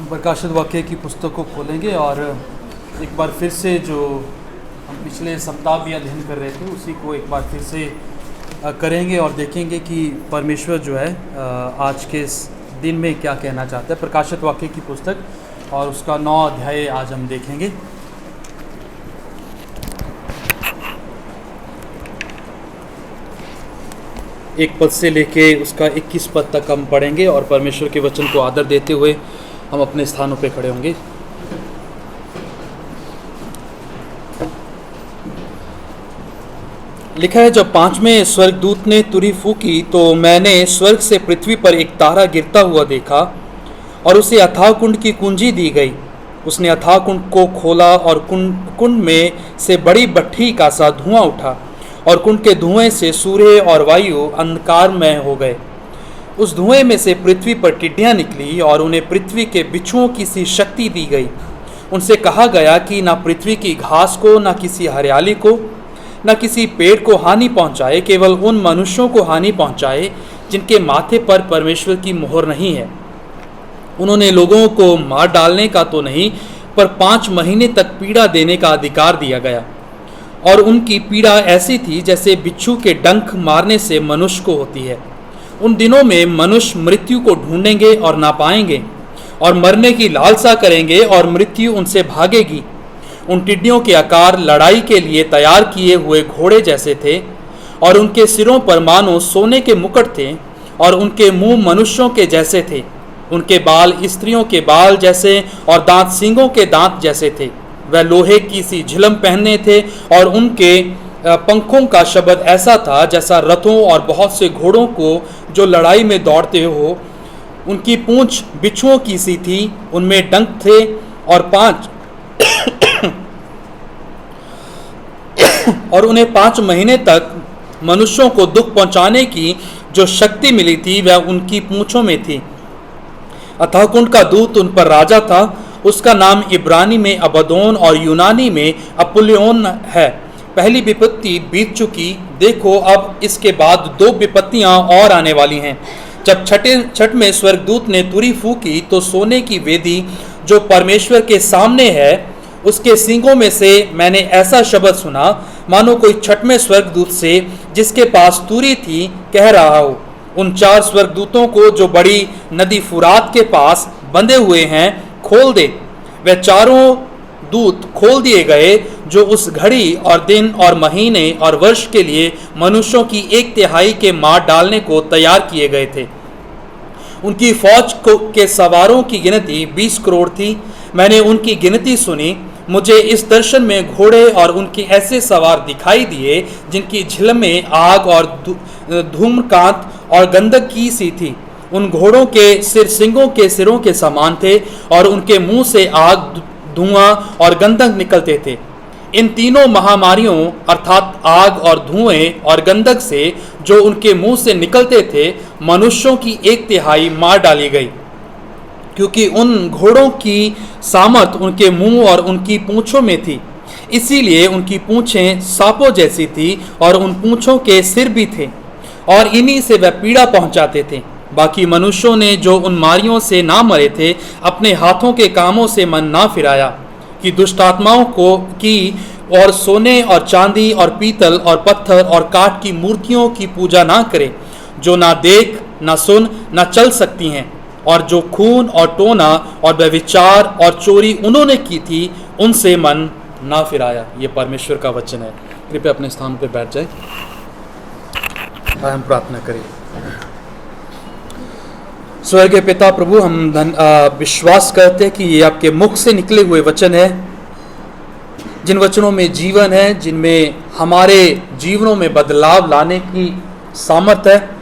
प्रकाशित वाक्य की पुस्तक को खोलेंगे और एक बार फिर से जो हम पिछले सप्ताह भी अध्ययन कर रहे थे उसी को एक बार फिर से करेंगे और देखेंगे कि परमेश्वर जो है आज के इस दिन में क्या कहना चाहता है। प्रकाशित वाक्य की पुस्तक और उसका 9 अध्याय आज हम देखेंगे। एक पद से लेके उसका 21 पद तक हम पढ़ेंगे और परमेश्वर के वचन को आदर देते हुए हम अपने स्थानों पे खड़े होंगे। लिखा है, जब 5वें स्वर्गदूत ने तुरही फूंकी तो मैंने स्वर्ग से पृथ्वी पर एक तारा गिरता हुआ देखा और उसे अथाह कुंड की कुंजी दी गई। उसने अथाह कुंड को खोला और कुंड में से बड़ी भट्ठी का सा धुआं उठा और कुंड के धुएं से सूर्य और वायु अंधकारमय हो गए। उस धुएं में से पृथ्वी पर टिड्डियां निकली और उन्हें पृथ्वी के बिच्छुओं की सी शक्ति दी गई। उनसे कहा गया कि ना पृथ्वी की घास को, ना किसी हरियाली को, न किसी पेड़ को हानि पहुंचाए, केवल उन मनुष्यों को हानि पहुंचाए जिनके माथे पर परमेश्वर की मोहर नहीं है। उन्होंने लोगों को मार डालने का तो नहीं, पर 5 महीने तक पीड़ा देने का अधिकार दिया गया। और उनकी पीड़ा ऐसी थी जैसे बिच्छू के डंक मारने से मनुष्य को होती है। उन दिनों में मनुष्य मृत्यु को ढूंढेंगे और ना पाएंगे, और मरने की लालसा करेंगे और मृत्यु उनसे भागेगी। उन टिड्डियों के आकार लड़ाई के लिए तैयार किए हुए घोड़े जैसे थे और उनके सिरों पर मानो सोने के मुकुट थे और उनके मुंह मनुष्यों के जैसे थे। उनके बाल स्त्रियों के बाल जैसे और दांत सींगों के दांत जैसे थे। वह लोहे की सी झिलम पहने थे और उनके पंखों का शब्द ऐसा था जैसा रथों और बहुत से घोड़ों को जो लड़ाई में दौड़ते हो। उनकी पूंछ बिच्छुओं की सी थी, उनमें डंक थे और उन्हें 5 महीने तक मनुष्यों को दुख पहुंचाने की जो शक्ति मिली थी वह उनकी पूंछों में थी। अथाह कुंड का दूत उन पर राजा था। उसका नाम इब्रानी में अबदोन और यूनानी में अपुल्योन है। पहली विपत्ति बीत चुकी, देखो अब इसके बाद 2 विपत्तियां और आने वाली हैं। जब छठवें स्वर्गदूत ने तुरही फूंकी तो सोने की वेदी जो परमेश्वर के सामने है उसके सींगों में से मैंने ऐसा शब्द सुना मानो कोई 6वें स्वर्गदूत से जिसके पास तुरही थी कह रहा हो, उन 4 स्वर्गदूतों को जो बड़ी नदी फुरात के पास बंधे हुए हैं खोल दे। वे चारों दूत खोल दिए गए जो उस घड़ी और दिन और महीने और वर्ष के लिए मनुष्यों की 1/3 के मार डालने को तैयार किए गए थे। उनकी फौज के सवारों की गिनती 20 करोड़ थी। मैंने उनकी गिनती सुनी। मुझे इस दर्शन में घोड़े और उनके ऐसे सवार दिखाई दिए जिनकी झिलमें आग और धूम्रकांत और गंधक की सी थी। उन घोड़ों के सिर सिंगों के सिरों के समान थे और उनके मुंह से आग, धुआं और गंधक निकलते थे। इन तीनों महामारियों अर्थात आग और धुएं और गंधक से जो उनके मुंह से निकलते थे मनुष्यों की 1/3 मार डाली गई, क्योंकि उन घोड़ों की सामर्थ उनके मुंह और उनकी पूंछों में थी। इसीलिए उनकी पूंछें सांपों जैसी थी और उन पूंछों के सिर भी थे और इन्हीं से वह पीड़ा पहुंचाते थे। बाकी मनुष्यों ने जो उन मारियों से ना मरे थे अपने हाथों के कामों से मन ना फिराया कि दुष्ट आत्माओं को की और सोने और चांदी और पीतल और पत्थर और काठ की मूर्तियों की पूजा ना करे, जो ना देख ना सुन ना चल सकती हैं, और जो खून और टोना और व्यभिचार और चोरी उन्होंने की थी उनसे मन ना फिराया। ये परमेश्वर का वचन है। कृपया अपने स्थान पर बैठ जाए। हम प्रार्थना करें। स्वर्गीय पिता प्रभु, हम विश्वास करते हैं कि ये आपके मुख से निकले हुए वचन है, जिन वचनों में जीवन है, जिनमें हमारे जीवनों में बदलाव लाने की सामर्थ्य है।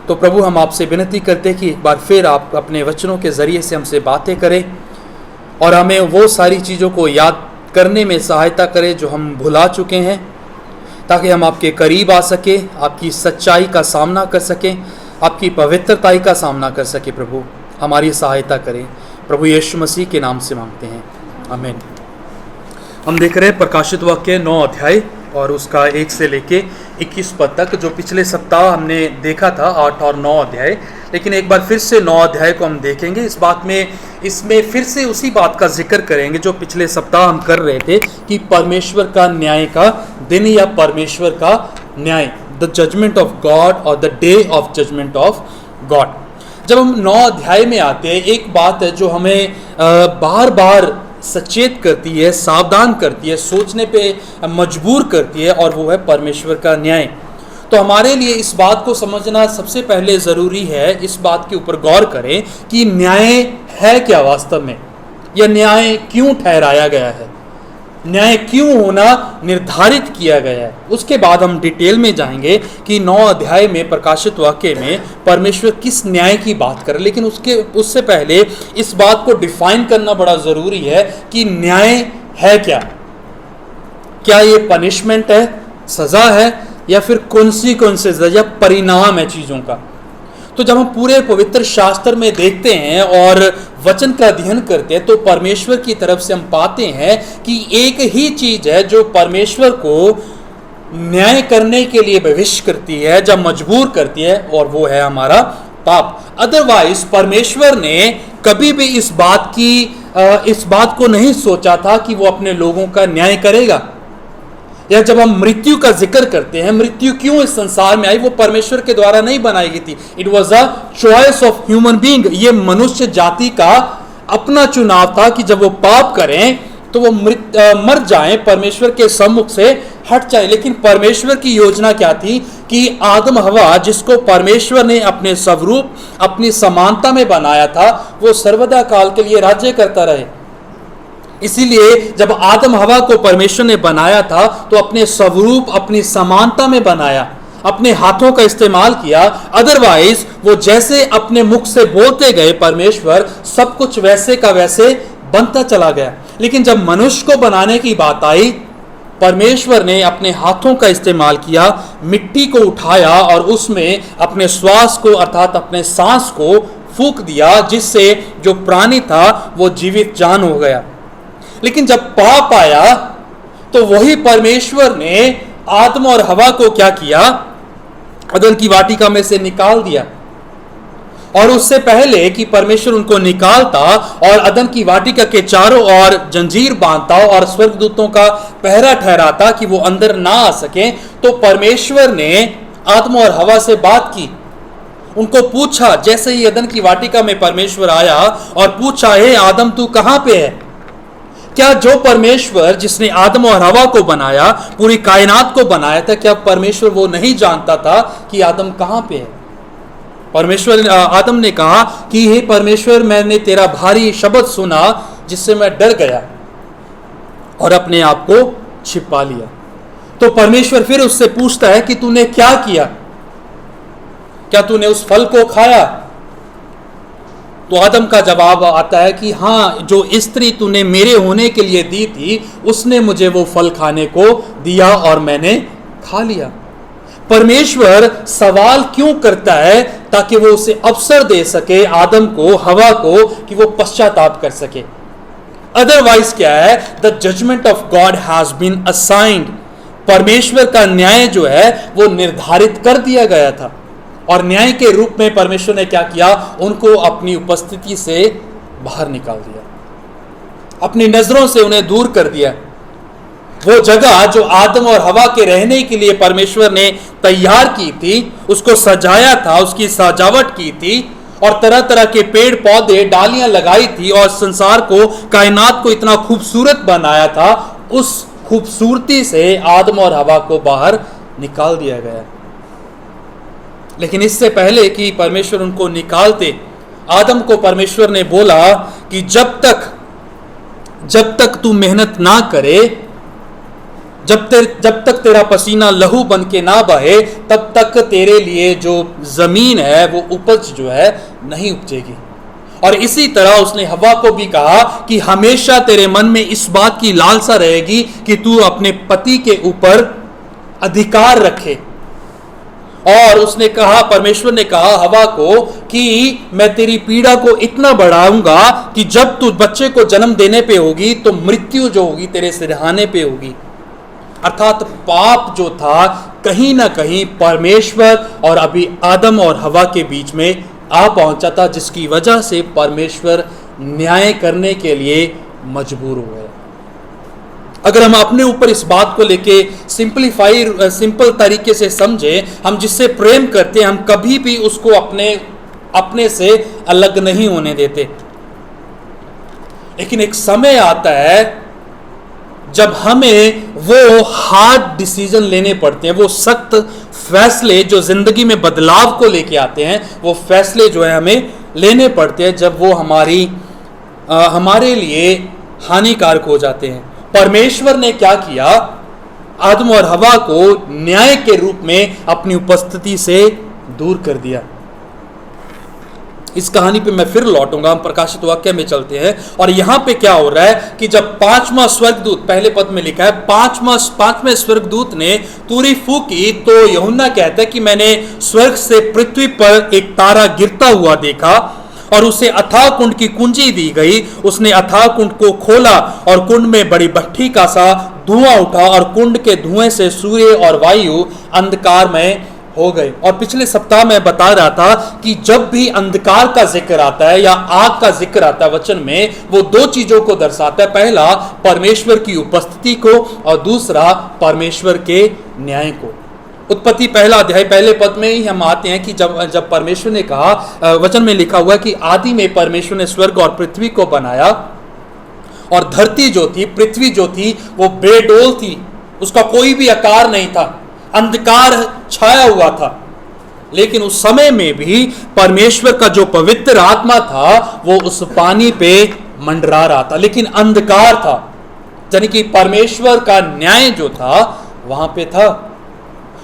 तो प्रभु, हम आपसे विनती करते हैं कि एक बार फिर आप अपने वचनों के ज़रिए से हमसे बातें करें और हमें वो सारी चीज़ों को याद करने में सहायता करें जो हम भुला चुके हैं, ताकि हम आपके करीब आ सके, आपकी सच्चाई का सामना कर सकें, आपकी पवित्रताई का सामना कर सके। प्रभु, हमारी सहायता करें। प्रभु यीशु मसीह के नाम से मांगते हैं, आमीन। हम देख रहे हैं प्रकाशित वाक्य 9 अध्याय और उसका 1 से लेके 21 पद तक, जो पिछले सप्ताह हमने देखा था 8 और 9 अध्याय। लेकिन एक बार फिर से 9 अध्याय को हम देखेंगे। इसमें फिर से उसी बात का जिक्र करेंगे जो पिछले सप्ताह हम कर रहे थे कि परमेश्वर का न्याय का दिन या परमेश्वर का न्याय, द जजमेंट ऑफ गॉड और the day of judgement of God. जब हम 9 अध्याय में आते हैं, एक बात है जो हमें बार बार सचेत करती है, सावधान करती है, सोचने पे मजबूर करती है, और वो है परमेश्वर का न्याय। तो हमारे लिए इस बात को समझना सबसे पहले ज़रूरी है, इस बात के ऊपर गौर करें कि न्याय है क्या वास्तव में, यह न्याय क्यों ठहराया गया है, न्याय क्यों होना निर्धारित किया गया है। उसके बाद हम डिटेल में जाएंगे कि 9 अध्याय में प्रकाशित वाक्य में परमेश्वर किस न्याय की बात करे। लेकिन उससे पहले इस बात को डिफाइन करना बड़ा ज़रूरी है कि न्याय है क्या। क्या ये पनिशमेंट है, सज़ा है, या फिर कॉन्सिक्वेंसेस है, या परिणाम है चीज़ों का। तो जब हम पूरे पवित्र शास्त्र में देखते हैं और वचन का अध्ययन करते हैं, तो परमेश्वर की तरफ से हम पाते हैं कि एक ही चीज़ है जो परमेश्वर को न्याय करने के लिए भविष्य करती है, जब मजबूर करती है, और वो है हमारा पाप। अदरवाइज परमेश्वर ने कभी भी इस बात को नहीं सोचा था कि वो अपने लोगों का न्याय करेगा। या जब हम मृत्यु का जिक्र करते हैं, मृत्यु क्यों इस संसार में आई, वो परमेश्वर के द्वारा नहीं बनाई गई थी। It was a choice of human being. ये मनुष्य जाति का अपना चुनाव था कि जब वो पाप करें तो वो मर जाएं, परमेश्वर के सम्मुख से हट जाए। लेकिन परमेश्वर की योजना क्या थी कि आदम हवा, जिसको परमेश्वर ने अपने स्वरूप, अपनी समानता में बनाया था, वो सर्वदा काल के लिए राज्य करता रहे। इसीलिए जब आदम हवा को परमेश्वर ने बनाया था तो अपने स्वरूप, अपनी समानता में बनाया, अपने हाथों का इस्तेमाल किया। अदरवाइज वो जैसे अपने मुख से बोलते गए परमेश्वर, सब कुछ वैसे का वैसे बनता चला गया। लेकिन जब मनुष्य को बनाने की बात आई, परमेश्वर ने अपने हाथों का इस्तेमाल किया, मिट्टी को उठाया और उसमें अपने श्वास को, अर्थात अपने सांस को फूंक दिया, जिससे जो प्राणी था वो जीवित जान हो गया। लेकिन जब पाप आया तो वही परमेश्वर ने आदम और हवा को क्या किया, अदन की वाटिका में से निकाल दिया। और उससे पहले कि परमेश्वर उनको निकालता और अदन की वाटिका के चारों ओर जंजीर बांधता और स्वर्गदूतों का पहरा ठहराता कि वो अंदर ना आ सके, तो परमेश्वर ने आदम और हवा से बात की, उनको पूछा। जैसे ही अदन की वाटिका में परमेश्वर आया और पूछा, हे आदम तू कहां पे है? क्या जो परमेश्वर जिसने आदम और हवा को बनाया, पूरी कायनात को बनाया था, क्या परमेश्वर वो नहीं जानता था कि आदम कहां पे है? परमेश्वर, आदम ने कहा कि हे परमेश्वर, मैंने तेरा भारी शब्द सुना जिससे मैं डर गया और अपने आप को छिपा लिया। तो परमेश्वर फिर उससे पूछता है कि तूने क्या किया, क्या तूने उस फल को खाया? तो आदम का जवाब आता है कि हाँ, जो स्त्री तूने मेरे होने के लिए दी थी, उसने मुझे वो फल खाने को दिया और मैंने खा लिया। परमेश्वर सवाल क्यों करता है? ताकि वो उसे अवसर दे सके, आदम को, हवा को, कि वो पश्चाताप कर सके। अदरवाइज क्या है? The judgement of God has been assigned. परमेश्वर का न्याय जो है वो निर्धारित कर दिया गया था, और न्याय के रूप में परमेश्वर ने क्या किया? उनको अपनी उपस्थिति से बाहर निकाल दिया, अपनी नजरों से उन्हें दूर कर दिया। वो जगह जो आदम और हवा के रहने के लिए परमेश्वर ने तैयार की थी, उसको सजाया था, उसकी सजावट की थी, और तरह तरह के पेड़ पौधे, डालियां लगाई थी, और संसार को, कायनात को इतना खूबसूरत बनाया था, उस खूबसूरती से आदम और हवा को बाहर निकाल दिया गया। लेकिन इससे पहले कि परमेश्वर उनको निकालते, आदम को परमेश्वर ने बोला कि जब तक तू मेहनत ना करे, जब तक तेरा पसीना लहू बन के ना बहे, तब तक तेरे लिए जो जमीन है वो उपज जो है नहीं उपजेगी। और इसी तरह उसने हवा को भी कहा कि हमेशा तेरे मन में इस बात की लालसा रहेगी कि तू अपने पति के ऊपर अधिकार रखे। और उसने कहा, परमेश्वर ने कहा हवा को कि मैं तेरी पीड़ा को इतना बढ़ाऊंगा कि जब तू बच्चे को जन्म देने पे होगी तो मृत्यु जो होगी तेरे सिरहाने पे होगी। अर्थात पाप जो था कहीं ना कहीं परमेश्वर और अभी आदम और हवा के बीच में आ पहुंचा था, जिसकी वजह से परमेश्वर न्याय करने के लिए मजबूर हुए। अगर हम अपने ऊपर इस बात को लेके सिंपल तरीके से समझे, हम जिससे प्रेम करते हैं हम कभी भी उसको अपने से अलग नहीं होने देते। लेकिन एक समय आता है जब हमें वो हार्ड डिसीजन लेने पड़ते हैं, वो सख्त फैसले जो जिंदगी में बदलाव को लेके आते हैं, वो फैसले जो है हमें लेने पड़ते हैं जब वो हमारे लिए हानिकारक हो जाते हैं। परमेश्वर ने क्या किया? आदम और हवा को न्याय के रूप में अपनी उपस्थिति से दूर कर दिया। इस कहानी पे मैं फिर लौटूंगा, हम प्रकाशित वाक्य में चलते हैं और यहां पे क्या हो रहा है कि जब पांचवा स्वर्गदूत, पहले पद में लिखा है पांचवें स्वर्गदूत ने तुरी फूकी, तो यूहन्ना कहता है कि मैंने स्वर्ग से पृथ्वी पर एक तारा गिरता हुआ देखा और उसे अथाह कुंड की कुंजी दी गई। उसने अथाह कुंड को खोला और कुंड में बड़ी भट्ठी का सा धुआं उठा और कुंड के धुएं से सूर्य और वायु अंधकारमय हो गए। और पिछले सप्ताह में बता रहा था कि जब भी अंधकार का जिक्र आता है या आग का जिक्र आता है वचन में, वो दो चीजों को दर्शाता है। पहला परमेश्वर की उपस्थिति को और दूसरा परमेश्वर के न्याय को। उत्पत्ति पहला अध्याय पहले पद में ही हम आते हैं कि जब परमेश्वर ने कहा, वचन में लिखा हुआ है कि आदि में परमेश्वर ने स्वर्ग और पृथ्वी को बनाया और धरती जो थी, पृथ्वी जो थी, वो बेडोल थी, उसका कोई भी आकार नहीं था, अंधकार छाया हुआ था। लेकिन उस समय में भी परमेश्वर का जो पवित्र आत्मा था वो उस पानी पे मंडरा रहा था, लेकिन अंधकार था, यानी कि परमेश्वर का न्याय जो था वहां पे था।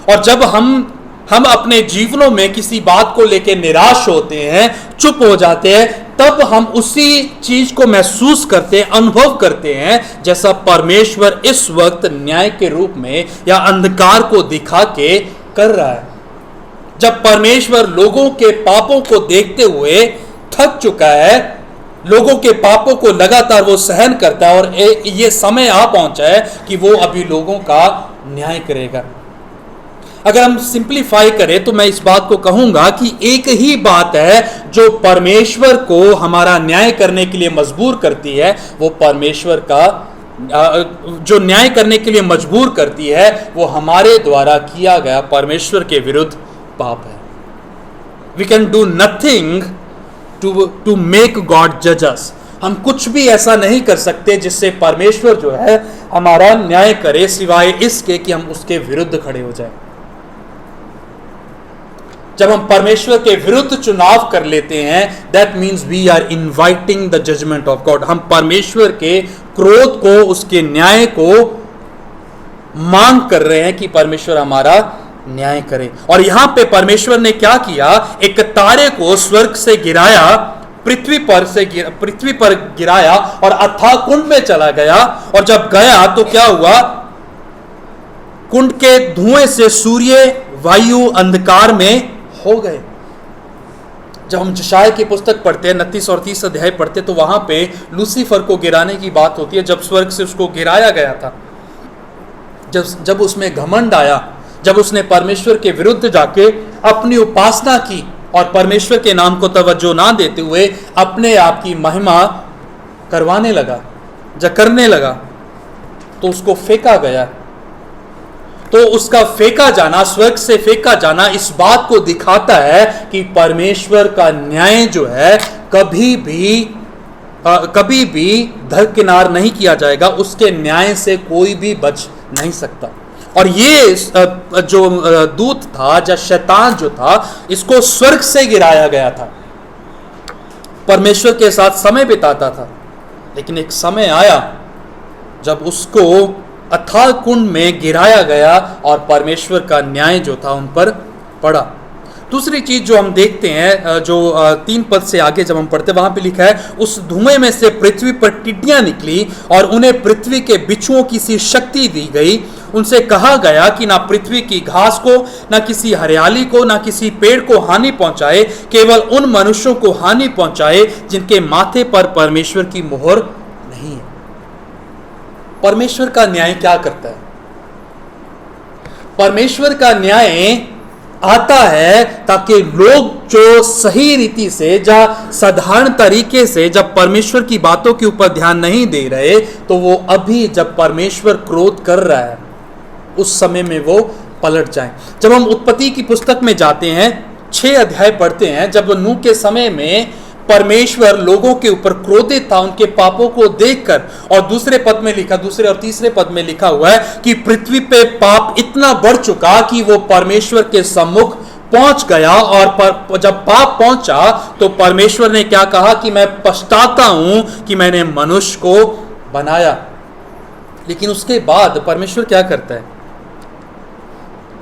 और जब हम अपने जीवनों में किसी बात को लेकर निराश होते हैं, चुप हो जाते हैं, तब हम उसी चीज को महसूस करते हैं, अनुभव करते हैं जैसा परमेश्वर इस वक्त न्याय के रूप में या अंधकार को दिखा के कर रहा है। जब परमेश्वर लोगों के पापों को देखते हुए थक चुका है, लोगों के पापों को लगातार वो सहन करता है और ये समय आ पहुंचा है कि वो अभी लोगों का न्याय करेगा। अगर हम सिंप्लीफाई करें तो मैं इस बात को कहूंगा कि एक ही बात है जो परमेश्वर को हमारा न्याय करने के लिए मजबूर करती है, वो परमेश्वर का जो न्याय करने के लिए मजबूर करती है वो हमारे द्वारा किया गया परमेश्वर के विरुद्ध पाप है। We can do nothing to make God जज अस। हम कुछ भी ऐसा नहीं कर सकते जिससे परमेश्वर जो है हमारा न्याय करे, सिवाय इसके कि हम उसके विरुद्ध खड़े हो जाए। जब हम परमेश्वर के विरुद्ध चुनाव कर लेते हैं, that means we are inviting the judgement of God. हम परमेश्वर के क्रोध को, उसके न्याय को मांग कर रहे हैं कि परमेश्वर हमारा न्याय करे। और यहां पे परमेश्वर ने क्या किया? एक तारे को स्वर्ग से गिराया, पृथ्वी पर गिराया और अथाह कुंड में चला गया। और जब गया तो क्या हुआ? कुंड के धुएं से सूर्य, वायु अंधकार में हो गए। जब हम यशायाह की पुस्तक पढ़ते हैं, 29 और 30 अध्याय पढ़ते, तो वहां पे लूसीफर को गिराने की बात होती है। जब स्वर्ग से उसको गिराया गया था, जब उसमें घमंड आया, जब उसने परमेश्वर के विरुद्ध जाके अपनी उपासना की और परमेश्वर के नाम को तवज्जो ना देते हुए अपने आप की महिमा करवाने लगा, करने लगा, तो उसको फेंका गया। तो उसका फेंका जाना, स्वर्ग से फेंका जाना, इस बात को दिखाता है कि परमेश्वर का न्याय जो है कभी भी दरकिनार नहीं किया जाएगा। उसके न्याय से कोई भी बच नहीं सकता। और ये जो दूत था, या शैतान जो था, इसको स्वर्ग से गिराया गया था, परमेश्वर के साथ समय बिताता था। लेकिन एक समय आया जब उसको अथाह कुंड में गिराया गया और परमेश्वर का न्याय जो था उन पर पड़ा। दूसरी चीज जो हम देखते हैं, जो 3 पद से आगे जब हम पढ़ते वहां पे लिखा है, उस धुएं में से पृथ्वी पर टिड्डियां निकली और उन्हें पृथ्वी के बिच्छुओं की सी शक्ति दी गई। उनसे कहा गया कि ना पृथ्वी की घास को, ना किसी हरियाली को, ना किसी पेड़ को हानि पहुंचाए, केवल उन मनुष्यों को हानि पहुंचाए जिनके माथे पर परमेश्वर की मोहर नहीं है। परमेश्वर का न्याय क्या करता है? परमेश्वर का न्याय आता है ताकि लोग जो सही रीति से या साधारण तरीके से जब परमेश्वर की बातों के ऊपर ध्यान नहीं दे रहे, तो वो अभी जब परमेश्वर क्रोध कर रहा है उस समय में वो पलट जाएं। जब हम उत्पत्ति की पुस्तक में जाते हैं, 6 अध्याय पढ़ते हैं, जब नूह के समय में परमेश्वर लोगों के ऊपर क्रोधित था उनके पापों को देखकर, और दूसरे और तीसरे पद में लिखा हुआ है कि पृथ्वी पे पाप इतना बढ़ चुका कि वो परमेश्वर के सम्मुख पहुंच गया, और जब पाप पहुंचा तो परमेश्वर ने क्या कहा कि मैं पछताता हूं कि मैंने मनुष्य को बनाया। लेकिन उसके बाद परमेश्वर क्या करता है?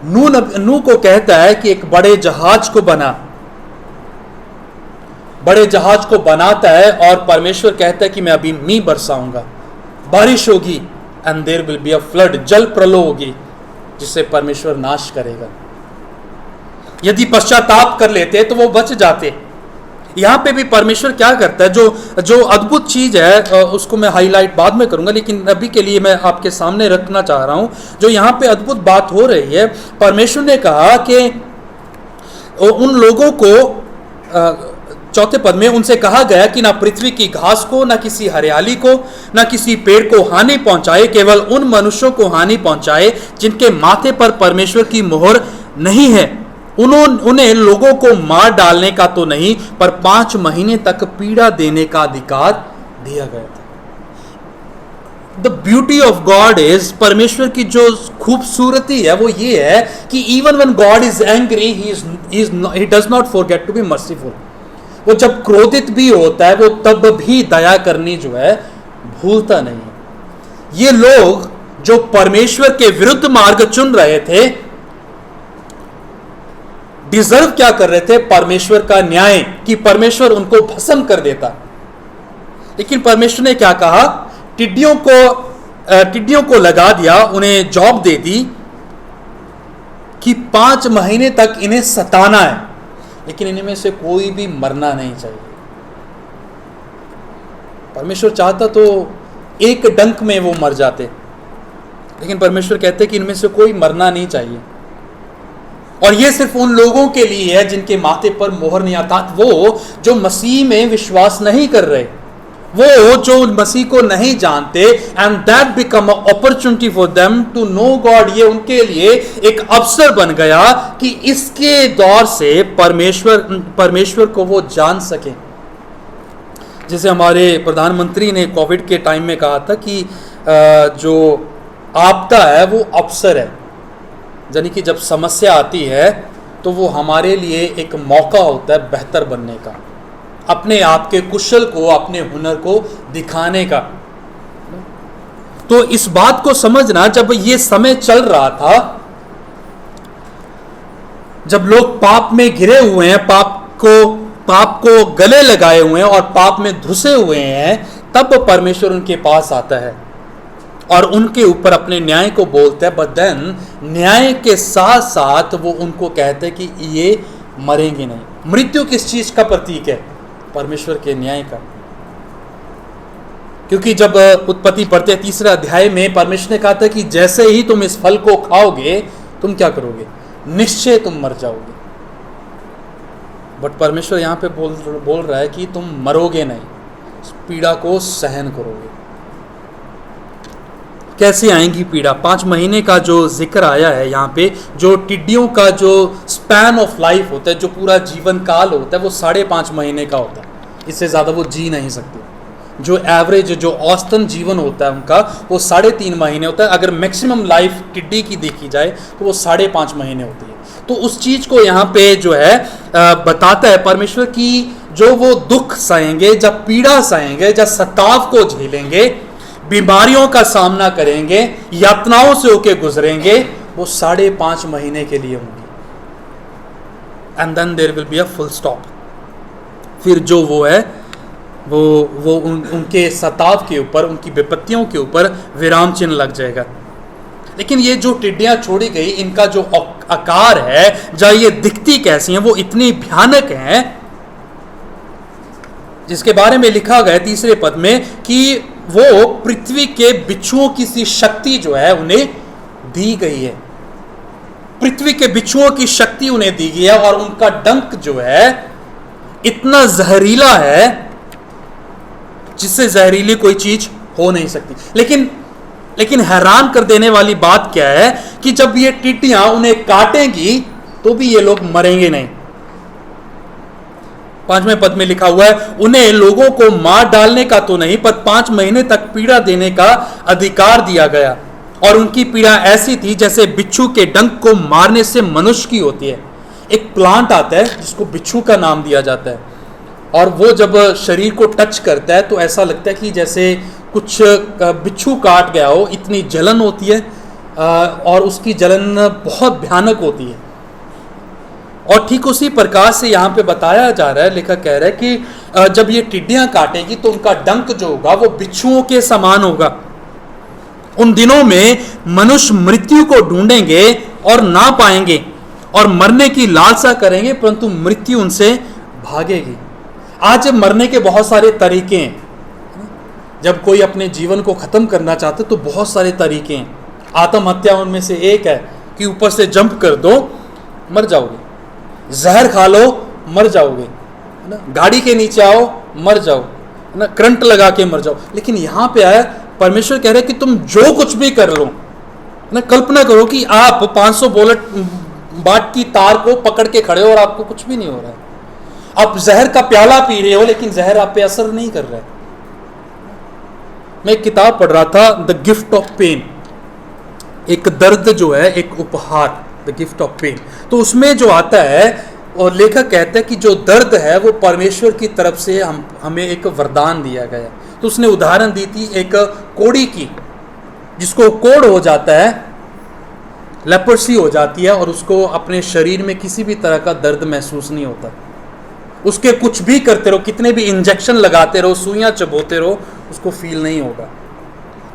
नूह को कहता है कि एक बड़े जहाज को बनाता है, और परमेश्वर कहता है कि मैं अभी मींह बरसाऊंगा, बारिश होगी, and there will be a flood, जल प्रलय होगी जिससे परमेश्वर नाश करेगा। यदि पश्चाताप कर लेते तो वो बच जाते। यहां पे भी परमेश्वर क्या करता है, जो अद्भुत चीज है उसको मैं हाईलाइट बाद में करूंगा, लेकिन अभी के लिए मैं आपके सामने रखना चाह रहा हूं। जो यहां पे अद्भुत बात हो रही है, परमेश्वर ने कहा कि उन लोगों को, चौथे पद में उनसे कहा गया कि ना पृथ्वी की घास को, ना किसी हरियाली को, ना किसी पेड़ को हानि पहुंचाए, केवल उन मनुष्यों को हानि पहुंचाए जिनके माथे पर परमेश्वर की मोहर नहीं है। उन्हें लोगों को मार डालने का तो नहीं, पर 5 महीने तक पीड़ा देने का अधिकार दिया गया था। The beauty of God is, परमेश्वर की जो खूबसूरती है वो ये है कि even when God is angry, he does not forget to be merciful. वो जब क्रोधित भी होता है वो तब भी दया करनी जो है भूलता नहीं। ये लोग जो परमेश्वर के विरुद्ध मार्ग चुन रहे थे, डिजर्व क्या कर रहे थे? परमेश्वर का न्याय, कि परमेश्वर उनको भस्म कर देता। लेकिन परमेश्वर ने क्या कहा? टिड्डियों को लगा दिया, उन्हें जॉब दे दी कि 5 महीने तक इन्हें सताना है, लेकिन इनमें से कोई भी मरना नहीं चाहिए। परमेश्वर चाहता तो एक डंक में वो मर जाते, लेकिन परमेश्वर कहते कि इनमें से कोई मरना नहीं चाहिए। और ये सिर्फ उन लोगों के लिए है जिनके माथे पर मोहर नहीं आता, वो जो मसीह में विश्वास नहीं कर रहे, वो जो मसीह को नहीं जानते, and that become a opportunity for them to know God. ये उनके लिए एक अवसर बन गया कि इसके दौर से परमेश्वर को वो जान सके। जैसे हमारे प्रधानमंत्री ने कोविड के टाइम में कहा था कि जो आपदा है वो अवसर है, यानी कि जब समस्या आती है तो वो हमारे लिए एक मौका होता है बेहतर बनने का, अपने आप के कुशल को, अपने हुनर को दिखाने का। तो इस बात को समझना, जब ये समय चल रहा था, जब लोग पाप में घिरे हुए हैं, पाप को गले लगाए हुए हैं और पाप में धुसे हुए हैं, तब परमेश्वर उनके पास आता है और उनके ऊपर अपने न्याय को बोलता है। बट देन न्याय के साथ साथ वो उनको कहते हैं कि ये मरेंगे नहीं। मृत्यु किस चीज का प्रतीक है? परमेश्वर के न्याय का। क्योंकि जब उत्पत्ति पढ़ते हैं 3 अध्याय में, परमेश्वर ने कहा था कि जैसे ही तुम इस फल को खाओगे तुम क्या करोगे? निश्चय तुम मर जाओगे। बट परमेश्वर यहाँ पे बोल रहा है कि तुम मरोगे नहीं, इस पीड़ा को सहन करोगे। कैसे आएंगी पीड़ा? 5 महीने का जो जिक्र आया है यहाँ पे, जो टिड्डियों का जो स्पैन ऑफ लाइफ होता है, जो पूरा जीवन काल होता है, वो 5.5 महीने का होता है। इससे ज़्यादा वो जी नहीं सकते। जो एवरेज, जो औसतन जीवन होता है उनका, वो 3.5 महीने होता है। अगर मैक्सिमम लाइफ टिड्डी की देखी जाए तो वो 5.5 महीने होती है। तो उस चीज़ को यहाँ पे जो है बताता है परमेश्वर की, जो वो दुख सहेंगे, जब पीड़ा सहेंगे, जब सताव को झेलेंगे, बीमारियों का सामना करेंगे, यातनाओं से होके गुजरेंगे, वो 5.5 महीने के लिए होंगी। And then there will be a full stop. फिर जो वो है वो उनके सताव के ऊपर, उनकी विपत्तियों के ऊपर विराम चिन्ह लग जाएगा। लेकिन ये जो टिड्डियां छोड़ी गई, इनका जो आकार है, या ये दिखती कैसी हैं, वो इतनी भयानक हैं, जिसके बारे में लिखा गया 3 पद में कि वो पृथ्वी के बिच्छुओं की सी शक्ति जो है उन्हें दी गई है। पृथ्वी के बिच्छुओं की शक्ति उन्हें दी गई है, और उनका डंक जो है इतना जहरीला है जिससे जहरीली कोई चीज हो नहीं सकती। लेकिन हैरान कर देने वाली बात क्या है कि जब ये टिड्डियां उन्हें काटेंगी तो भी ये लोग मरेंगे नहीं। 5वें पद में लिखा हुआ है, उन्हें लोगों को मार डालने का तो नहीं, पर 5 महीने तक पीड़ा देने का अधिकार दिया गया, और उनकी पीड़ा ऐसी थी जैसे बिच्छू के डंक को मारने से मनुष्य की होती है। एक प्लांट आता है जिसको बिच्छू का नाम दिया जाता है, और वो जब शरीर को टच करता है तो ऐसा लगता है कि जैसे कुछ बिच्छू काट गया हो, इतनी जलन होती है, और उसकी जलन बहुत भयानक होती है। और ठीक उसी प्रकार से यहाँ पे बताया जा रहा है, लेखक कह रहा है कि जब ये टिड्डियां काटेगी तो उनका डंक जो होगा वो बिच्छुओं के समान होगा। उन दिनों में मनुष्य मृत्यु को ढूंढेंगे और ना पाएंगे, और मरने की लालसा करेंगे, परंतु मृत्यु उनसे भागेगी। आज मरने के बहुत सारे तरीके हैं। जब कोई अपने जीवन को खत्म करना चाहते तो बहुत सारे तरीके हैं। आत्महत्या उनमें से एक है कि ऊपर से जंप कर दो, मर जाओगे। जहर खा लो, मर जाओगे, है ना। गाड़ी के नीचे आओ, मर जाओ, है ना। करंट लगा के मर जाओ। लेकिन यहाँ पे आया, परमेश्वर कह रहे कि तुम जो कुछ भी कर लो, है ना। कल्पना करो कि आप 500 वाट की तार को पकड़ के खड़े हो और आपको कुछ भी नहीं हो रहा है। आप जहर का प्याला पी रहे हो, लेकिन जहर आप पे असर नहीं कर रहा है। मैं एक किताब पढ़ रहा था, द गिफ्ट ऑफ पेन, एक दर्द जो है एक उपहार, द गिफ्ट ऑफ पेन। तो उसमें जो आता है, और लेखक कहता है कि जो दर्द है वो परमेश्वर की तरफ से हमें एक वरदान दिया गया। तो उसने उदाहरण दी थी एक कोढ़ी की, जिसको कोढ़ हो जाता है, लेपर्सी हो जाती है, और उसको अपने शरीर में किसी भी तरह का दर्द महसूस नहीं होता। उसके कुछ भी करते रहो, कितने भी इंजेक्शन लगाते रहो, सुइयां चबोते रहो, उसको फील नहीं होगा।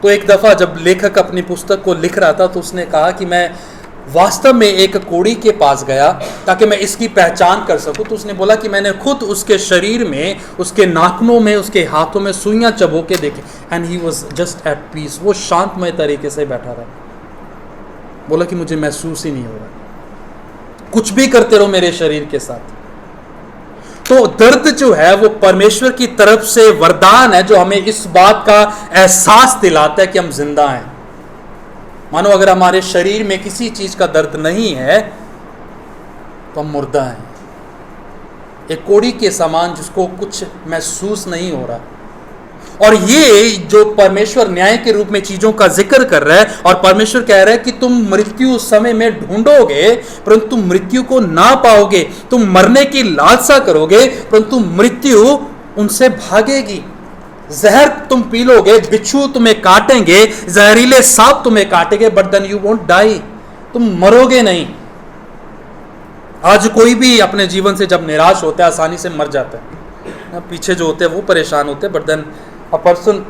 तो एक दफ़ा जब लेखक अपनी पुस्तक को लिख रहा था तो उसने कहा कि मैं वास्तव में एक कोढ़ी के पास गया ताकि मैं इसकी पहचान कर सकूं। तो उसने बोला कि मैंने खुद उसके शरीर में, उसके नाखूनों में, उसके हाथों में सुइयां चबो के देखे, and he was just at peace. वो शांतमय तरीके से बैठा रहा। बोला कि मुझे महसूस ही नहीं हो रहा, कुछ भी करते रहो मेरे शरीर के साथ। तो दर्द जो है वो परमेश्वर की तरफ से वरदान है, जो हमें इस बात का एहसास दिलाता है कि हम जिंदा हैं। मानो अगर हमारे शरीर में किसी चीज का दर्द नहीं है तो हम मुर्दा हैं, एक कोढ़ी के समान जिसको कुछ महसूस नहीं हो रहा। और ये जो परमेश्वर न्याय के रूप में चीजों का जिक्र कर रहा है, और परमेश्वर कह रहा है कि तुम मृत्यु समय में ढूंढोगे परंतु मृत्यु को ना पाओगे, तुम मरने की लालसा करोगे परंतु मृत्यु उनसे भागेगी। जहर तुम पी लोगे, बिच्छू तुम्हें काटेंगे, जहरीले सांप तुम्हें काटेंगे, but then you won't die, तुम मरोगे नहीं। आज कोई भी अपने जीवन से जब निराश होता है आसानी से मर जाता है। पीछे जो होते हैं वो परेशान होते हैं, बट देन अ पर्सन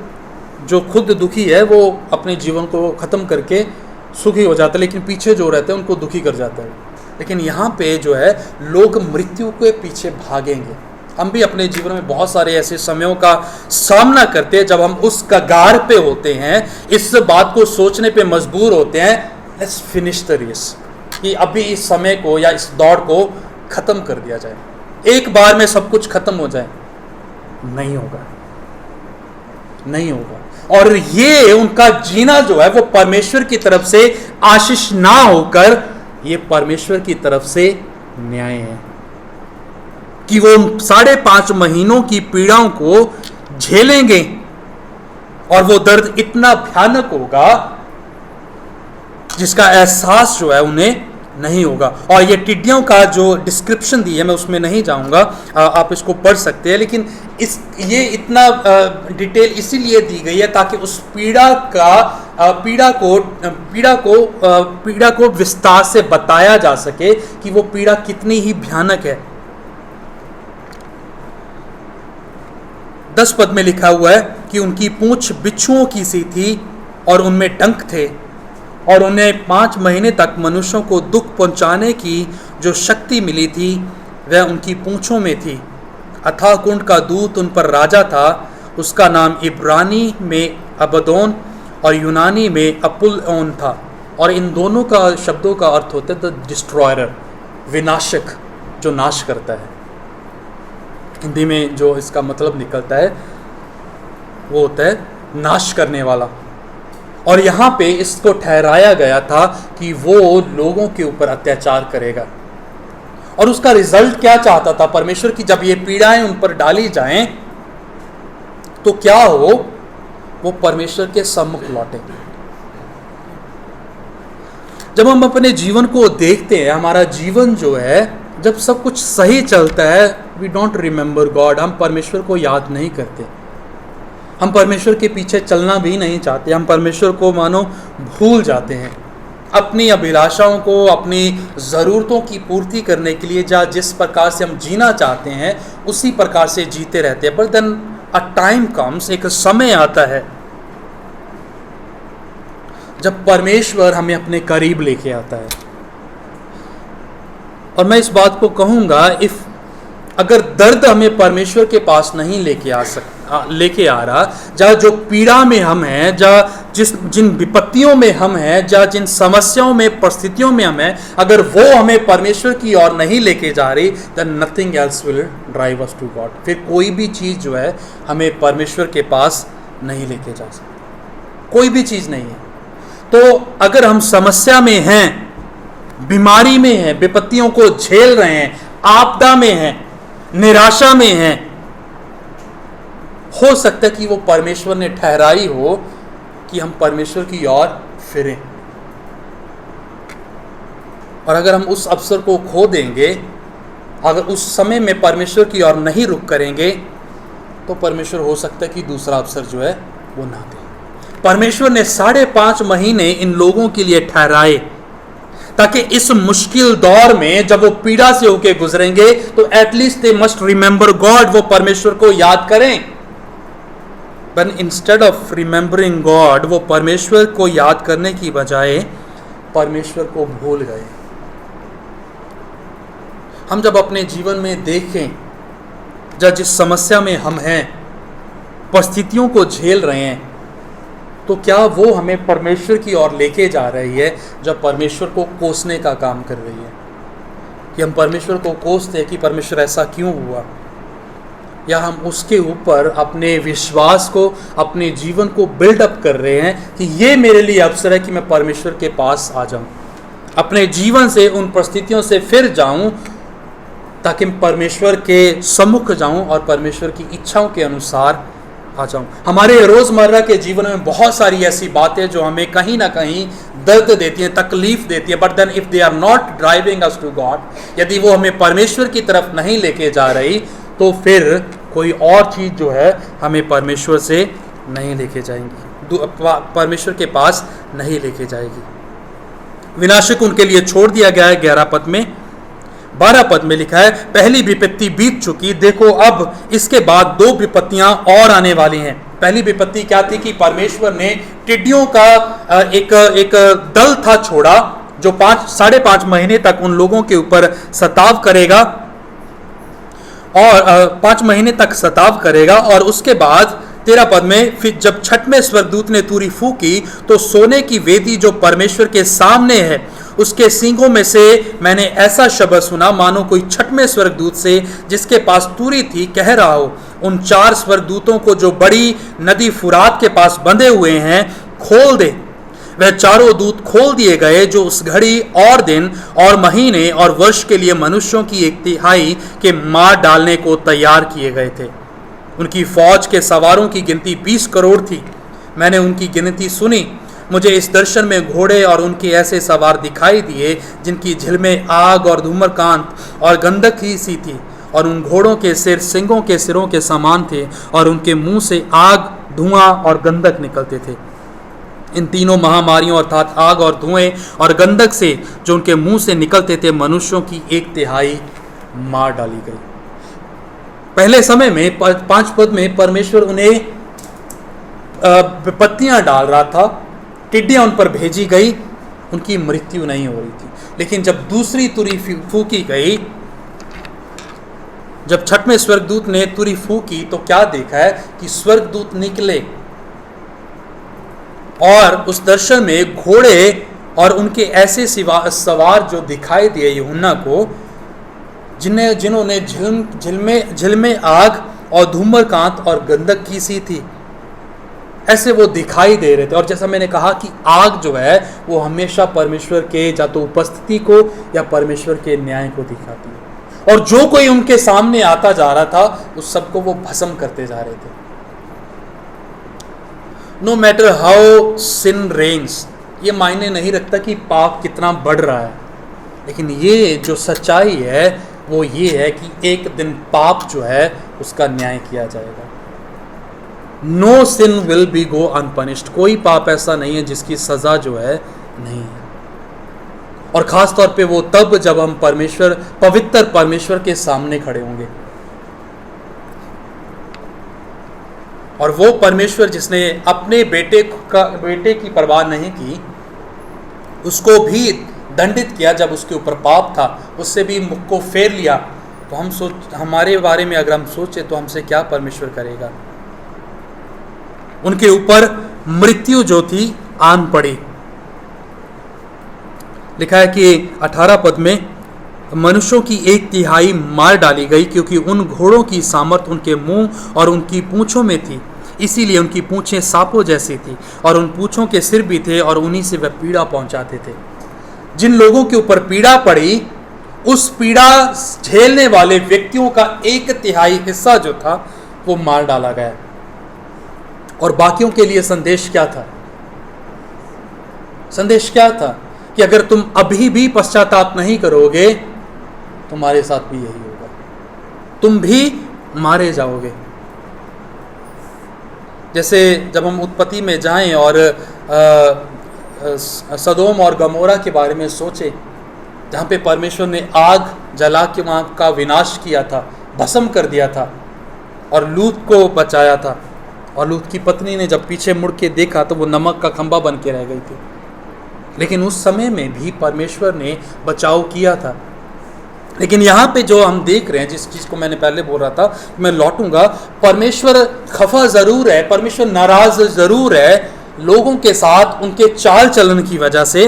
जो खुद दुखी है वो अपने जीवन को ख़त्म करके सुखी हो जाता है, लेकिन पीछे जो रहते हैं उनको दुखी कर जाता है। लेकिन यहाँ पे जो है लोग मृत्यु के पीछे भागेंगे। हम भी अपने जीवन में बहुत सारे ऐसे समयों का सामना करते हैं जब हम उस कगार पे होते हैं, इस बात को सोचने पे मजबूर होते हैं, लेट्स फिनिश द रेस, कि अभी इस समय को या इस दौड़ को ख़त्म कर दिया जाए, एक बार में सब कुछ ख़त्म हो जाए। नहीं होगा, नहीं होगा। और ये उनका जीना जो है वो परमेश्वर की तरफ से आशीष ना होकर ये परमेश्वर की तरफ से न्याय है, कि वो 5.5 महीनों की पीड़ाओं को झेलेंगे और वो दर्द इतना भयानक होगा जिसका एहसास जो है उन्हें नहीं होगा। और ये टिड्डियों का जो डिस्क्रिप्शन दी है मैं उसमें नहीं जाऊंगा, आप इसको पढ़ सकते हैं, लेकिन ये इतना डिटेल इसीलिए दी गई है ताकि उस पीड़ा को विस्तार से बताया जा सके कि वो पीड़ा कितनी ही भयानक है। 10 पद में लिखा हुआ है कि उनकी पूंछ बिच्छुओं की सी थी और उनमें डंक थे, और उन्हें 5 महीने तक मनुष्यों को दुख पहुंचाने की जो शक्ति मिली थी वह उनकी पूंछों में थी। अथाह कुंड का दूत उन पर राजा था, उसका नाम इब्रानी में अबदोन और यूनानी में अपुल्लोन था, और इन दोनों का शब्दों का अर्थ होता है द डिस्ट्रॉयर, विनाशक, जो नाश करता है। हिंदी में जो इसका मतलब निकलता है वो होता है नाश करने वाला। और यहाँ पे इसको ठहराया गया था कि वो लोगों के ऊपर अत्याचार करेगा। और उसका रिजल्ट क्या चाहता था परमेश्वर की, जब ये पीड़ाएं उन पर डाली जाएं तो क्या हो, वो परमेश्वर के सम्मुख लौटे। जब हम अपने जीवन को देखते हैं, हमारा जीवन जो है जब सब कुछ सही चलता है, वी डोंट रिमेंबर गॉड, हम परमेश्वर को याद नहीं करते, हम परमेश्वर के पीछे चलना भी नहीं चाहते, हम परमेश्वर को मानो भूल जाते हैं। अपनी अभिलाषाओं को, अपनी ज़रूरतों की पूर्ति करने के लिए जिस प्रकार से हम जीना चाहते हैं उसी प्रकार से जीते रहते हैं। But then a time comes, एक समय आता है जब परमेश्वर हमें अपने करीब लेके आता है। और मैं इस बात को कहूँगा, अगर दर्द हमें परमेश्वर के पास नहीं लेके आ रहा, जहाँ जो पीड़ा में हम हैं, जहाँ जिन विपत्तियों में हम हैं, जहाँ जिन समस्याओं में, परिस्थितियों में हम हैं, अगर वो हमें परमेश्वर की ओर नहीं लेके जा रही, then nothing else will drive us to God। फिर कोई भी चीज़ जो है हमें परमेश्वर के पास नहीं लेके जा सकती, कोई भी चीज़ नहीं है। तो अगर हम समस्या में हैं, बीमारी में हैं, विपत्तियों को झेल रहे हैं, आपदा में हैं, निराशा में हैं, हो सकता है कि वो परमेश्वर ने ठहराई हो कि हम परमेश्वर की ओर फिरें। और अगर हम उस अवसर को खो देंगे, अगर उस समय में परमेश्वर की ओर नहीं रुक करेंगे, तो परमेश्वर हो सकता है कि दूसरा अवसर जो है वो ना दे। परमेश्वर ने 5.5 महीने इन लोगों के लिए ठहराए ताकि इस मुश्किल दौर में जब वो पीड़ा से होके गुजरेंगे तो at least they must remember God, वो परमेश्वर को याद करें। But instead of remembering God, वो परमेश्वर को याद करने की बजाय परमेश्वर को भूल गए। हम जब अपने जीवन में देखें, जब जिस समस्या में हम हैं, परिस्थितियों को झेल रहे हैं, तो क्या वो हमें परमेश्वर की ओर लेके जा रही है, जब परमेश्वर को कोसने का काम कर रही है? कि हम परमेश्वर को कोसते हैं कि परमेश्वर ऐसा क्यों हुआ, या हम उसके ऊपर अपने विश्वास को, अपने जीवन को बिल्डअप कर रहे हैं कि ये मेरे लिए अवसर है कि मैं परमेश्वर के पास आ जाऊं, अपने जीवन से उन परिस्थितियों से फिर जाऊं ताकि मैं परमेश्वर के सम्मुख जाऊं और परमेश्वर की इच्छाओं के अनुसार आ जाऊं। हमारे रोज़मर्रा के जीवन में बहुत सारी ऐसी बातें जो हमें कहीं ना कहीं दर्द देती हैं, तकलीफ देती है, but then if they are not driving us to God, यदि वो हमें परमेश्वर की तरफ नहीं लेके जा रही, तो फिर कोई और चीज़ जो है हमें परमेश्वर से नहीं लेके जाएंगी, परमेश्वर के पास नहीं लेके जाएगी। विनाशक उनके लिए छोड़ दिया गया है। 11 पद में, 12 पद में लिखा है, पहली विपत्ति बीत चुकी, देखो अब इसके बाद 2 विपत्तियां और आने वाली हैं। पहली विपत्ति क्या थी कि परमेश्वर ने टिड्डियों का एक दल था छोड़ा, जो 5.5 महीने तक उन लोगों के ऊपर सताव करेगा, और 5 महीने तक सताव करेगा। और उसके बाद 13 पद में, फिर जब छठवें स्वर्गदूत ने तुरी फूकी तो सोने की वेदी जो परमेश्वर के सामने है, उसके सींगों में से मैंने ऐसा शब्द सुना मानो कोई छठवें स्वर्गदूत से जिसके पास तुरी थी कह रहा हो, उन 4 स्वर्गदूतों को जो बड़ी नदी फुरात के पास बंधे हुए हैं खोल दे। वह 4 दूत खोल दिए गए जो उस घड़ी और दिन और महीने और वर्ष के लिए मनुष्यों की 1/3 के मार डालने को तैयार किए गए थे। उनकी फौज के सवारों की गिनती 20 करोड़ थी। मैंने उनकी गिनती सुनी। मुझे इस दर्शन में घोड़े और उनके ऐसे सवार दिखाई दिए जिनकी झिलमें आग और धूम्रकांत और गंधक ही सी थी, और उन घोड़ों के सिर सिंगों के सिरों के समान थे, और उनके मुंह से आग, धुआं और गंधक निकलते थे। इन तीनों महामारियों अर्थात आग और धुएं और गंधक से जो उनके मुंह से निकलते थे, मनुष्यों की 1/3 मार डाली गई। पहले समय में 5 पद में परमेश्वर उन्हें विपत्तियां डाल रहा था, टिड्डियां उन पर भेजी गई, उनकी मृत्यु नहीं हो रही थी। लेकिन जब दूसरी तुरी फूकी गई, जब छठवें स्वर्गदूत ने तुरी फूकी, तो क्या देखा है कि स्वर्गदूत निकले और उस दर्शन में घोड़े और उनके ऐसे सवार जो दिखाई दिए यूहन्ना को, जिन्होंने झिलमे आग और धूम्रकांत और गंधक की सी थी, ऐसे वो दिखाई दे रहे थे। और जैसा मैंने कहा कि आग जो है वो हमेशा परमेश्वर के या तो उपस्थिति को या परमेश्वर के न्याय को दिखाती है, और जो कोई उनके सामने आता जा रहा था उस सबको वो भस्म करते जा रहे थे। No matter how sin reigns, ये मायने नहीं रखता कि पाप कितना बढ़ रहा है, लेकिन ये जो सच्चाई है वो ये है कि एक दिन पाप जो है उसका न्याय किया जाएगा। No sin will be go अनपनिश्ड, कोई पाप ऐसा नहीं है जिसकी सजा जो है नहीं है। और खास तौर पे वो तब जब हम पवित्र परमेश्वर के सामने खड़े होंगे, और वो परमेश्वर जिसने अपने बेटे की परवाह नहीं की, उसको भी दंडित किया जब उसके ऊपर पाप था, उससे भी मुख को फेर लिया। तो हमारे बारे में अगर हम सोचे तो हमसे क्या परमेश्वर करेगा। उनके ऊपर मृत्यु जो थी आन पड़ी। लिखा है कि 18 पद में, मनुष्यों की 1/3 मार डाली गई, क्योंकि उन घोड़ों की सामर्थ उनके मुंह और उनकी पूंछों में थी, इसीलिए उनकी पूंछें सांपों जैसी थी, और उन पूंछों के सिर भी थे, और उन्हीं से वह पीड़ा पहुंचाते थे। जिन लोगों के ऊपर पीड़ा पड़ी, उस पीड़ा झेलने वाले व्यक्तियों का 1/3 हिस्सा जो था वो मार डाला गया। और बाकियों के लिए संदेश क्या था? संदेश क्या था? कि अगर तुम अभी भी पश्चाताप नहीं करोगे, तुम्हारे साथ भी यही होगा, तुम भी मारे जाओगे। जैसे जब हम उत्पत्ति में जाएं और सदोम और गमोरा के बारे में सोचें, जहाँ पे परमेश्वर ने आग जला के वहाँ का विनाश किया था, भस्म कर दिया था, और लूत को बचाया था, और लूत की पत्नी ने जब पीछे मुड़ के देखा तो वो नमक का खंभा बन के रह गई थी। लेकिन उस समय में भी परमेश्वर ने बचाव किया था। लेकिन यहाँ पे जो हम देख रहे हैं, जिस चीज़ को मैंने पहले बोल रहा था, मैं लौटूंगा, परमेश्वर खफा ज़रूर है, परमेश्वर नाराज़ ज़रूर है लोगों के साथ उनके चाल चलन की वजह से,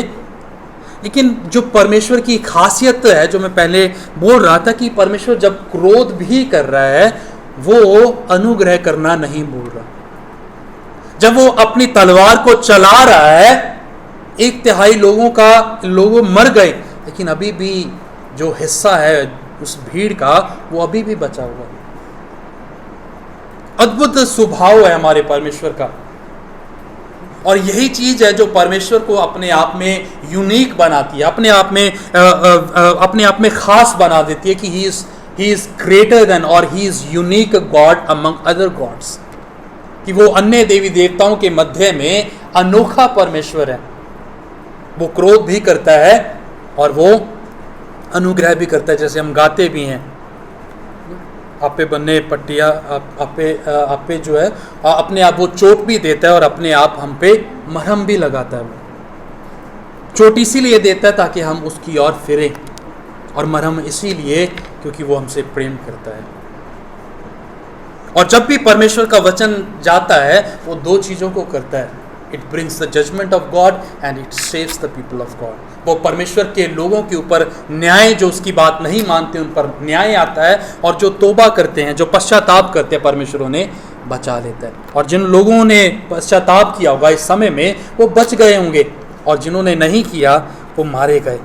लेकिन जो परमेश्वर की खासियत है, जो मैं पहले बोल रहा था कि परमेश्वर जब क्रोध भी कर रहा है, वो अनुग्रह करना नहीं बोल रहा। जब वो अपनी तलवार को चला रहा है, 1/3 लोग मर गए, लेकिन अभी भी जो हिस्सा है उस भीड़ का वो अभी भी बचा हुआ है। अद्भुत स्वभाव है हमारे परमेश्वर का, और यही चीज है जो परमेश्वर को अपने आप में यूनिक बनाती है, अपने आप में खास बना देती है कि ही इज ग्रेटर देन, और he is unique God among other gods, कि वो अन्य देवी देवताओं के मध्य में अनोखा परमेश्वर है। वो क्रोध भी करता है और वो अनुग्रह भी करता है, जैसे हम गाते भी हैं, आपे बन्ने पट्टिया, आपे जो है अपने आप वो चोट भी देता है और अपने आप हम पे मरहम भी लगाता है। वो चोट इसीलिए देता है ताकि हम उसकी ओर फिरें, और मरहम इसीलिए क्योंकि वो हमसे प्रेम करता है। और जब भी परमेश्वर का वचन जाता है वो 2 चीज़ों को करता है, it brings the judgement of God and it saves the people of God. वो परमेश्वर के लोगों के ऊपर न्याय, जो उसकी बात नहीं मानते उन पर न्याय आता है, और जो तौबा करते हैं, जो पश्चाताप करते हैं, परमेश्वर उन्हें बचा लेता है। और जिन लोगों ने पश्चाताप किया होगा इस समय में, वो बच गए होंगे, और जिन्होंने नहीं किया वो मारे गए।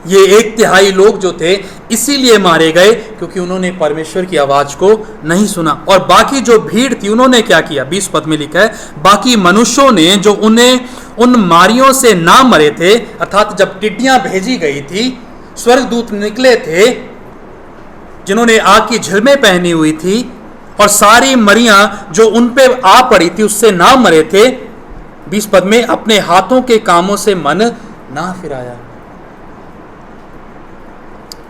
ये 1/3 लोग जो थे इसीलिए मारे गए क्योंकि उन्होंने परमेश्वर की आवाज़ को नहीं सुना। और बाकी जो भीड़ थी उन्होंने क्या किया? 20 पद में लिखा है, बाकी मनुष्यों ने जो उन मारियों से ना मरे थे, अर्थात जब टिड्डियां भेजी गई थी, स्वर्गदूत निकले थे जिन्होंने आग की झिलमें पहनी हुई थी, और सारी मरियां जो उन पे आ पड़ी थी उससे ना मरे थे। 20 पद में, अपने हाथों के कामों से मन ना फिराया,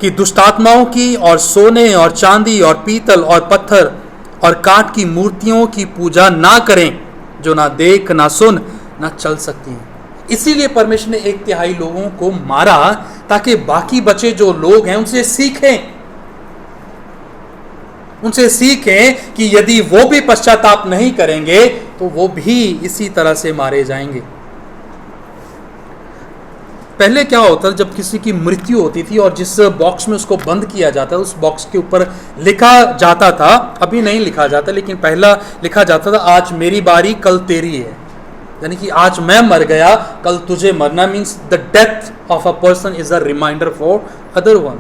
कि दुष्टात्माओं की और सोने और चांदी और पीतल और पत्थर और काठ की मूर्तियों की पूजा ना करें, जो ना देख ना सुन ना चल सकती हैं। इसीलिए परमेश्वर ने 1/3 लोगों को मारा ताकि बाकी बचे जो लोग हैं उनसे सीखें कि यदि वो भी पश्चाताप नहीं करेंगे तो वो भी इसी तरह से मारे जाएंगे। पहले क्या होता था, जब किसी की मृत्यु होती थी और जिस बॉक्स में उसको बंद किया जाता उस बॉक्स के ऊपर लिखा जाता था, अभी नहीं लिखा जाता लेकिन पहला लिखा जाता था, आज मेरी बारी कल तेरी है। यानी कि आज मैं मर गया कल तुझे मरना। Means the death of a person is a reminder for other one.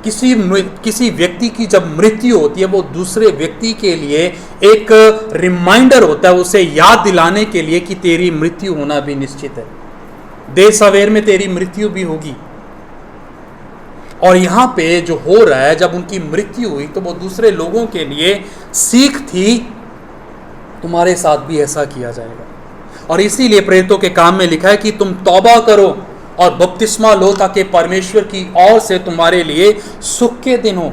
किसी व्यक्ति की जब मृत्यु होती है वो दूसरे व्यक्ति के लिए एक रिमाइंडर होता है, उसे याद दिलाने के लिए कि तेरी मृत्यु होना भी निश्चित है, देर सवेर में तेरी मृत्यु भी होगी। और यहाँ पे जो हो रहा है, जब उनकी मृत्यु हुई तो वो दूसरे लोगों के लिए सीख थी, तुम्हारे साथ भी ऐसा किया जाएगा। और इसीलिए प्रेरितों के काम में लिखा है कि तुम तौबा करो और बपतिस्मा लो ताकि परमेश्वर की ओर से तुम्हारे लिए सुख के दिन हो,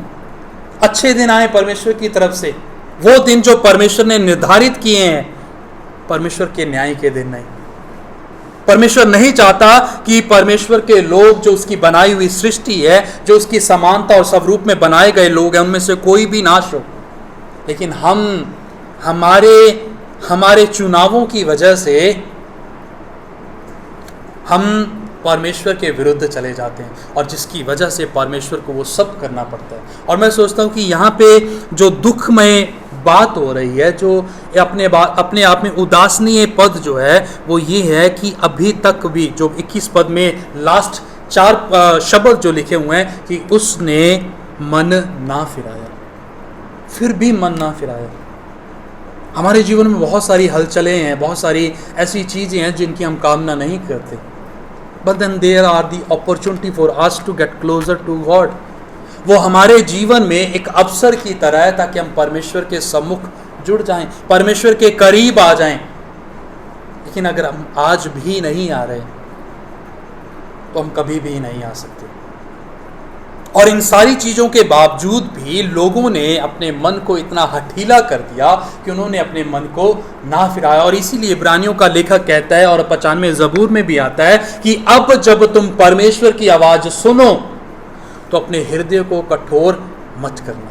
अच्छे दिन आए परमेश्वर की तरफ से, वो दिन जो परमेश्वर ने निर्धारित किए हैं, परमेश्वर के न्याय के दिन नहीं। परमेश्वर नहीं चाहता कि परमेश्वर के लोग, जो उसकी बनाई हुई सृष्टि है, जो उसकी समानता और स्वरूप में बनाए गए लोग हैं, उनमें से कोई भी नाश हो। लेकिन हमारे चुनावों की वजह से हम परमेश्वर के विरुद्ध चले जाते हैं और जिसकी वजह से परमेश्वर को वो सब करना पड़ता है। और मैं सोचता हूँ कि यहाँ पे जो दुखमय बात हो रही है, जो अपने आप में उदासनीय पद जो है वो ये है कि अभी तक भी जो 21 पद में लास्ट 4 शब्द जो लिखे हुए हैं कि उसने मन ना फिराया, फिर भी मन ना फिराया। हमारे जीवन में बहुत सारी हलचलें हैं, बहुत सारी ऐसी चीज़ें हैं जिनकी हम कामना नहीं करते, but then there are the opportunity for us to get closer to God। वो हमारे जीवन में एक अवसर की तरह है ताकि हम परमेश्वर के सम्मुख जुड़ जाएं, परमेश्वर के करीब आ जाएं। लेकिन अगर हम आज भी नहीं आ रहे तो हम कभी भी नहीं आ सकते। और इन सारी चीज़ों के बावजूद भी लोगों ने अपने मन को इतना हठीला कर दिया कि उन्होंने अपने मन को ना फिराया। और इसीलिए इब्रानियों का लेखक कहता है, और 95 ज़बूर में भी आता है कि अब जब तुम परमेश्वर की आवाज़ सुनो तो अपने हृदय को कठोर मत करना।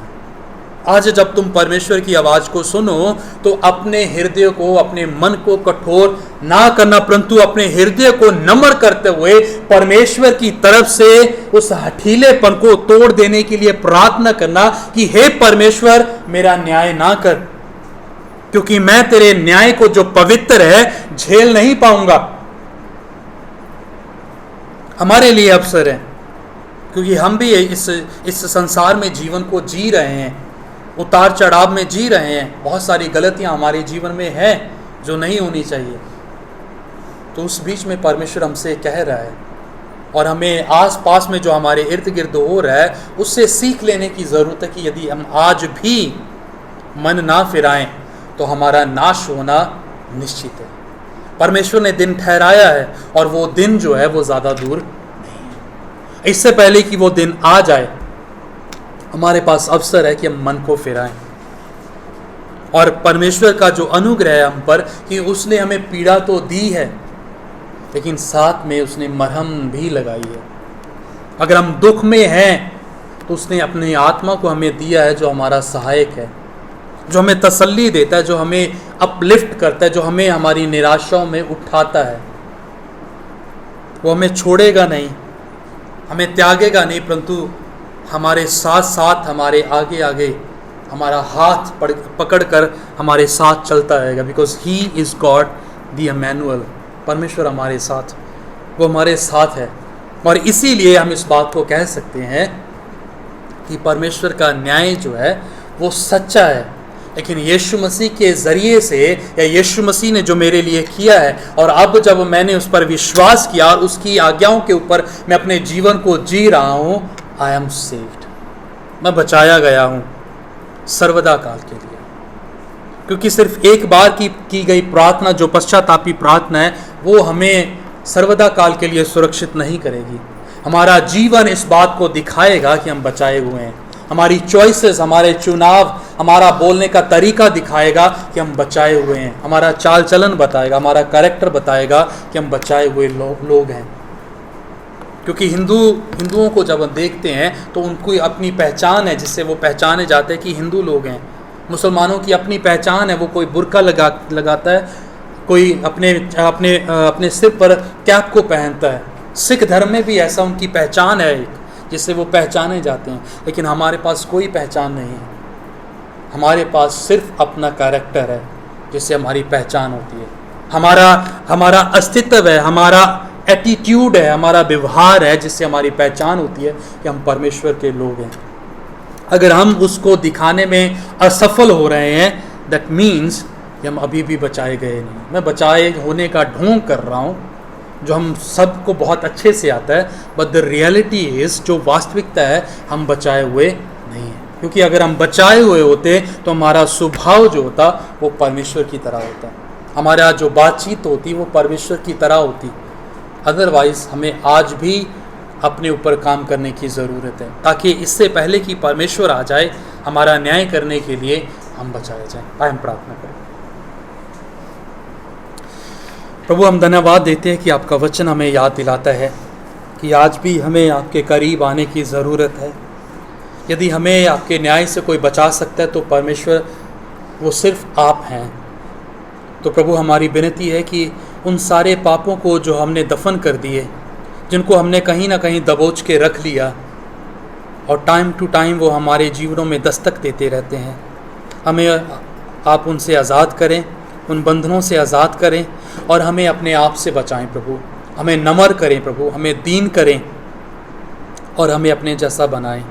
आज जब तुम परमेश्वर की आवाज़ को सुनो तो अपने हृदय को, अपने मन को कठोर ना करना, परंतु अपने हृदय को नम्र करते हुए परमेश्वर की तरफ से उस हठीलेपन को तोड़ देने के लिए प्रार्थना करना कि हे परमेश्वर, मेरा न्याय ना कर, क्योंकि मैं तेरे न्याय को जो पवित्र है झेल नहीं पाऊंगा। हमारे लिए अवसर है, क्योंकि हम भी इस संसार में जीवन को जी रहे हैं, उतार चढ़ाव में जी रहे हैं, बहुत सारी गलतियां हमारे जीवन में हैं जो नहीं होनी चाहिए। तो उस बीच में परमेश्वर हमसे कह रहा है, और हमें आस पास में जो हमारे इर्द गिर्द हो रहा है उससे सीख लेने की ज़रूरत है कि यदि हम आज भी मन ना फिराएं तो हमारा नाश होना निश्चित है। परमेश्वर ने दिन ठहराया है और वो दिन जो है वो ज़्यादा दूर नहीं है। इससे पहले कि वो दिन आ जाए हमारे पास अवसर है कि हम मन को फिराएं। और परमेश्वर का जो अनुग्रह है हम पर कि उसने हमें पीड़ा तो दी है, लेकिन साथ में उसने मरहम भी लगाई है। अगर हम दुख में हैं तो उसने अपनी आत्मा को हमें दिया है, जो हमारा सहायक है, जो हमें तसल्ली देता है, जो हमें अपलिफ्ट करता है, जो हमें हमारी निराशाओं में उठाता है। वो हमें छोड़ेगा नहीं, हमें त्यागेगा नहीं, परंतु हमारे साथ साथ, हमारे आगे आगे हमारा हाथ पकड़ कर हमारे साथ चलता रहेगा। Because he is God the Emmanuel. परमेश्वर हमारे साथ, वो हमारे साथ है। और इसीलिए हम इस बात को कह सकते हैं कि परमेश्वर का न्याय जो है वो सच्चा है। लेकिन यीशु मसीह के ज़रिए से, या यीशु मसीह ने जो मेरे लिए किया है, और अब जब मैंने उस पर विश्वास किया और उसकी आज्ञाओं के ऊपर मैं अपने जीवन को जी रहा हूँ, आई एम सेव्ड। मैं बचाया गया हूँ सर्वदा काल के लिए। क्योंकि सिर्फ एक बार की गई प्रार्थना, जो पश्चातापी प्रार्थना है, वो हमें सर्वदा काल के लिए सुरक्षित नहीं करेगी। हमारा जीवन इस बात को दिखाएगा कि हम बचाए हुए हैं। हमारी चॉइसेस, हमारे चुनाव, हमारा बोलने का तरीका दिखाएगा कि हम बचाए हुए हैं। हमारा चाल चलन बताएगा, हमारा कैरेक्टर बताएगा कि हम बचाए हुए लोग हैं। क्योंकि हिंदुओं को जब हम देखते हैं तो उनको अपनी पहचान है, जिससे वो पहचाने जाते हैं कि हिंदू लोग हैं। मुसलमानों की अपनी पहचान है, वो कोई बुर्का लगाता है, कोई अपने सिर पर कैप को पहनता है। सिख धर्म में भी ऐसा उनकी पहचान है एक, जिससे वो पहचाने जाते हैं, लेकिन हमारे पास कोई पहचान नहीं है। हमारे पास सिर्फ अपना कैरेक्टर है जिससे हमारी पहचान होती है, हमारा अस्तित्व है, हमारा एटीट्यूड है, हमारा व्यवहार है जिससे हमारी पहचान होती है कि हम परमेश्वर के लोग हैं। अगर हम उसको दिखाने में असफल हो रहे हैं, दैट मीन्स कि हम अभी भी बचाए गए नहीं। मैं बचाए होने का ढोंग कर रहा हूँ जो हम सबको बहुत अच्छे से आता है, बट द रियलिटी इज़, जो वास्तविकता है, हम बचाए हुए नहीं हैं। क्योंकि अगर हम बचाए हुए होते तो हमारा स्वभाव जो होता वो परमेश्वर की तरह होता, हमारा जो बातचीत होती वो परमेश्वर की तरह होती। अदरवाइज़ हमें आज भी अपने ऊपर काम करने की ज़रूरत है, ताकि इससे पहले कि परमेश्वर आ जाए हमारा न्याय करने के लिए हम बचाए जाएं। आइए हम प्रार्थना करें। प्रभु, हम धन्यवाद देते हैं कि आपका वचन हमें याद दिलाता है कि आज भी हमें आपके करीब आने की ज़रूरत है। यदि हमें आपके न्याय से कोई बचा सकता है तो परमेश्वर, वो सिर्फ आप हैं। तो प्रभु, हमारी विनती है कि उन सारे पापों को जो हमने दफन कर दिए, जिनको हमने कहीं ना कहीं दबोच के रख लिया और टाइम टू टाइम वो हमारे जीवनों में दस्तक देते रहते हैं, हमें आप उनसे आज़ाद करें, उन बंधनों से आज़ाद करें और हमें अपने आप से बचाएं प्रभु। हमें नम्र करें प्रभु, हमें दीन करें और हमें अपने जैसा बनाएं,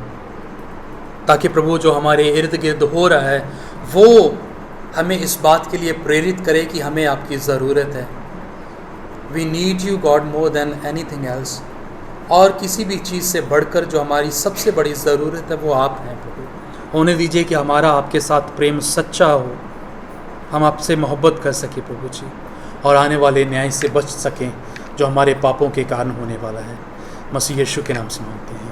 ताकि प्रभु जो हमारे इर्द गिर्द हो रहा है वो हमें इस बात के लिए प्रेरित करे कि हमें आपकी ज़रूरत है। We need you God more than anything else. और किसी भी चीज़ से बढ़कर जो हमारी सबसे बड़ी ज़रूरत है वो आप हैं प्रभु। होने दीजिए कि हमारा आपके साथ प्रेम सच्चा हो, हम आपसे मोहब्बत कर सकें प्रभु जी, और आने वाले न्याय से बच सकें जो हमारे पापों के कारण होने वाला है। मसीह यीशु के नाम से मांगते हैं।